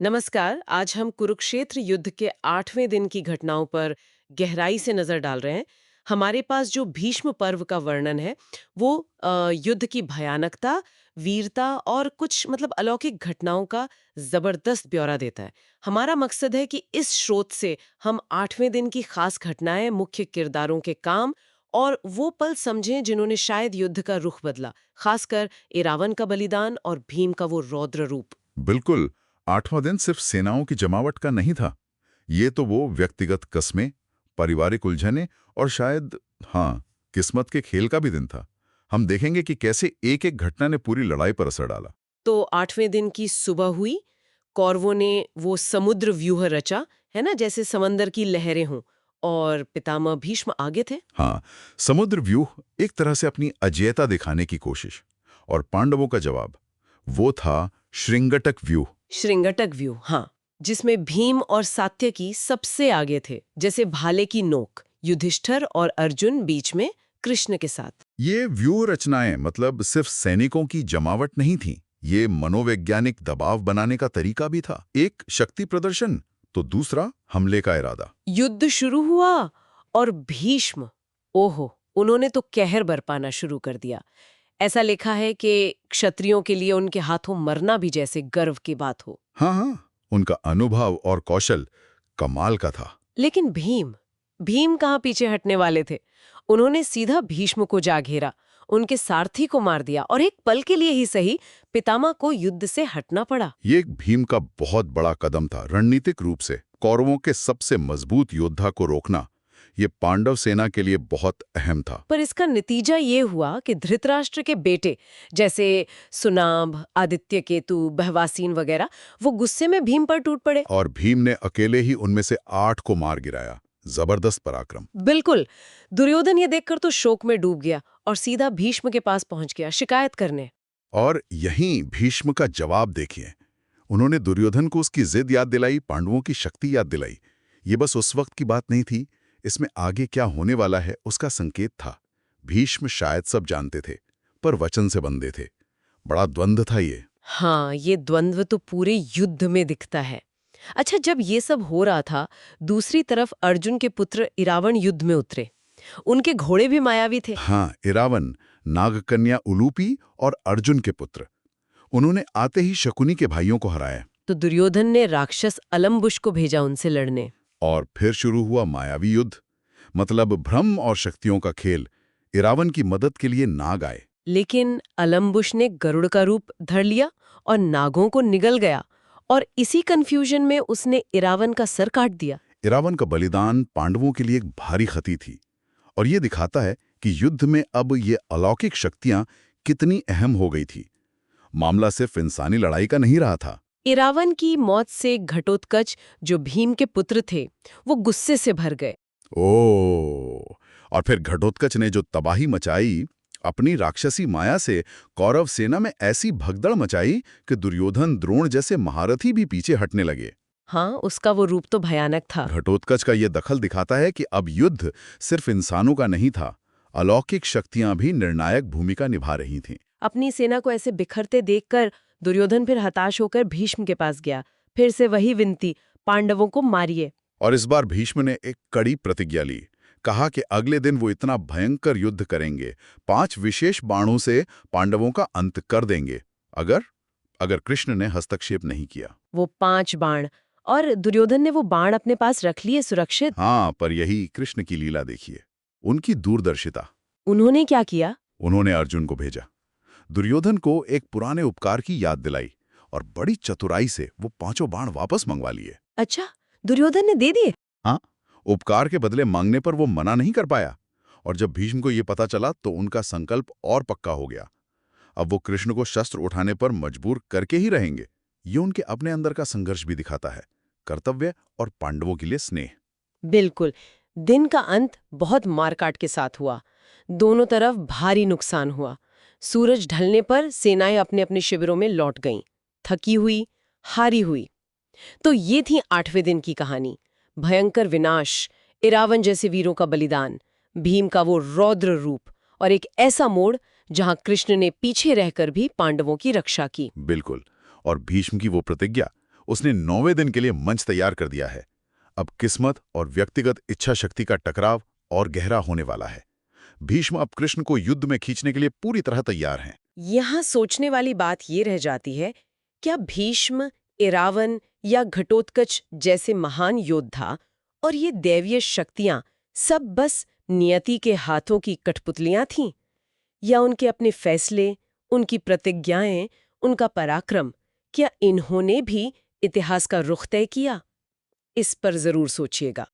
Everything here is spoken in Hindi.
नमस्कार। आज हम कुरुक्षेत्र युद्ध के 8वें दिन की घटनाओं पर गहराई से नजर डाल रहे हैं। हमारे पास जो भीष्म पर्व का वर्णन है वो युद्ध की भयानकता, वीरता और कुछ अलौकिक घटनाओं का जबरदस्त ब्यौरा देता है। हमारा मकसद है कि इस स्रोत से हम 8वें दिन की खास घटनाएं, मुख्य किरदारों के काम और वो पल समझें जिन्होंने शायद युद्ध का रुख बदला, खासकर इरावन का बलिदान और भीम का वो रौद्र रूप। बिल्कुल। 8वां दिन सिर्फ सेनाओं की जमावट का नहीं था। ये तो वो व्यक्तिगत कस्में, पारिवारिक उलझनें और शायद, हाँ, किस्मत के खेल का भी दिन था। हम देखेंगे कि कैसे एक-एक घटना ने पूरी लड़ाई पर असर डाला। तो 8वें दिन की सुबह हुई, कौरवों ने वो समुद्र व्यूह रचा, है ना, जैसे समंदर की लहरें हों, और पितामह भीष्म आगे थे। हाँ, समुद्र व्यूह एक तरह से अपनी अजेयता दिखाने की कोशिश। और पांडवों का जवाब, वो था श्रृंगटक व्यूह। श्रृंगटक व्यूह, हाँ, जिसमें भीम और सात्यकी सबसे आगे थे, जैसे भाले की नोक, युधिष्ठिर और अर्जुन बीच में कृष्ण के साथ। ये व्यूह रचनाएं मतलब सिर्फ सैनिकों की जमावट नहीं थी। ये मनोवैज्ञानिक दबाव बनाने का तरीका भी था। एक शक्ति प्रदर्शन तो दूसरा हमले का इरादा। युद्ध शुरू हुआ और भीष्म, ओहो, उन्होंने तो कहर बरपाना शुरू कर दिया। ऐसा लिखा है कि क्षत्रियों के लिए उनके हाथों मरना भी जैसे गर्व की बात हो। हाँ हाँ, उनका अनुभव और कौशल कमाल का था। लेकिन भीम, भीम कहाँ पीछे हटने वाले थे। उन्होंने सीधा भीष्म को जा घेरा, उनके सारथी को मार दिया और एक पल के लिए ही सही पितामह को युद्ध से हटना पड़ा। ये एक भीम का बहुत बड़ा कदम था। रणनीतिक रूप से कौरवों के सबसे मजबूत योद्धा को रोकना, ये पांडव सेना के लिए बहुत अहम था। पर इसका नतीजा ये हुआ कि धृतराष्ट्र के बेटे जैसे सुनाभ, आदित्य केतु, बहवासीन वगैरह वो गुस्से में भीम पर टूट पड़े। और भीम ने अकेले ही उनमें से 8 को मार गिराया। जबरदस्त पराक्रम। बिल्कुल। दुर्योधन ये देखकर तो शोक में डूब गया और सीधा भीष्म के पास पहुंच गया शिकायत करने। और यहीं भीष्म का जवाब देखिए। उन्होंने दुर्योधन को उसकी जिद याद दिलाई, पांडवों की शक्ति याद दिलाई। ये बस उस वक्त की बात नहीं थी, इसमें आगे क्या होने वाला है उसका संकेत था। भीष्म शायद सब जानते थे, पर वचन से बंधे थे। बड़ा द्वंद्व था ये। हाँ, ये द्वंद्व तो पूरे युद्ध में दिखता है। अच्छा, जब ये सब हो रहा था, दूसरी तरफ अर्जुन के पुत्र इरावन युद्ध में उतरे। उनके घोड़े भी मायावी थे। हाँ, इरावन, नागकन्या उलूपी और अर्जुन के पुत्र। उन्होंने आते ही शकुनी के भाइयों को हराया। तो दुर्योधन ने राक्षस अलम्बुश को भेजा उनसे लड़ने। और फिर शुरू हुआ मायावी युद्ध, मतलब भ्रम और शक्तियों का खेल। इरावन की मदद के लिए नाग आए। लेकिन अलम्बुश ने गरुड़ का रूप धर लिया और नागों को निगल गया, और इसी कंफ्यूजन में उसने इरावन का सर काट दिया। इरावन का बलिदान पांडवों के लिए एक भारी क्षति थी। और ये दिखाता है कि युद्ध में अब ये अलौकिक शक्तियां कितनी अहम हो गई थी। मामला सिर्फ इंसानी लड़ाई का नहीं रहा था। इरावन की मौत से घटोत्कच, जो भीम के पुत्र थे, वो गुस्से से भर गए। ओ, और फिर घटोत्कच ने जो तबाही मचाई, अपनी राक्षसी माया से कौरव सेना में ऐसी भगदड़ मचाई कि दुर्योधन, द्रोण जैसे महारथी भी पीछे हटने लगे। हाँ, उसका वो रूप तो भयानक था। घटोत्कच का ये दखल दिखाता है कि अब युद्ध सिर्फ इंसानों का नहीं था, अलौकिक शक्तियां भी निर्णायक भूमिका निभा रही थीं। अपनी सेना को ऐसे बिखरते देखकर दुर्योधन फिर हताश होकर भीष्म के पास गया। फिर से वही विनती, पांडवों को मारिए। और इस बार भीष्म ने एक कड़ी प्रतिज्ञा ली। कहा कि अगले दिन वो इतना भयंकर युद्ध करेंगे, 5 विशेष बाणों से पांडवों का अंत कर देंगे, अगर अगर कृष्ण ने हस्तक्षेप नहीं किया। वो 5 बाण, और दुर्योधन ने वो बाण अपने पास रख लिए सुरक्षित। हाँ, पर यही कृष्ण की लीला देखिए, उनकी दूरदर्शिता। उन्होंने क्या किया? उन्होंने अर्जुन को भेजा, दुर्योधन को एक पुराने उपकार की याद दिलाई, और बड़ी चतुराई से वो 5 बाण वापस मंगवा लिए। अच्छा, दुर्योधन ने दे दिए? हाँ, उपकार के बदले मांगने पर वो मना नहीं कर पाया। और जब भीष्म को ये पता चला तो उनका संकल्प और पक्का हो गया। अब वो कृष्ण को शस्त्र उठाने पर मजबूर करके ही रहेंगे। ये उनके अपने अंदर का संघर्ष भी दिखाता है, कर्तव्य और पांडवों के लिए स्नेह। बिल्कुल। दिन का अंत बहुत मारकाट के साथ हुआ। दोनों तरफ भारी नुकसान हुआ। सूरज ढलने पर सेनाएं अपने अपने शिविरों में लौट गईं, थकी हुई, हारी हुई। तो ये थी 8वें दिन की कहानी। भयंकर विनाश, इरावन जैसे वीरों का बलिदान, भीम का वो रौद्र रूप, और एक ऐसा मोड़ जहां कृष्ण ने पीछे रहकर भी पांडवों की रक्षा की। बिल्कुल। और भीष्म की वो प्रतिज्ञा, उसने 9वें दिन के लिए मंच तैयार कर दिया है। अब किस्मत और व्यक्तिगत इच्छा शक्ति का टकराव और गहरा होने वाला है। भीष्म अब कृष्ण को युद्ध में खींचने के लिए पूरी तरह तैयार हैं। यहाँ सोचने वाली बात ये रह जाती है, क्या भीष्म, इरावन या घटोत्कच जैसे महान योद्धा और ये दैवीय शक्तियां सब बस नियति के हाथों की कठपुतलियां थीं? या उनके अपने फैसले, उनकी प्रतिज्ञाएं, उनका पराक्रम, क्या इन्होंने भी इतिहास का रुख तय किया? इस पर जरूर सोचिएगा।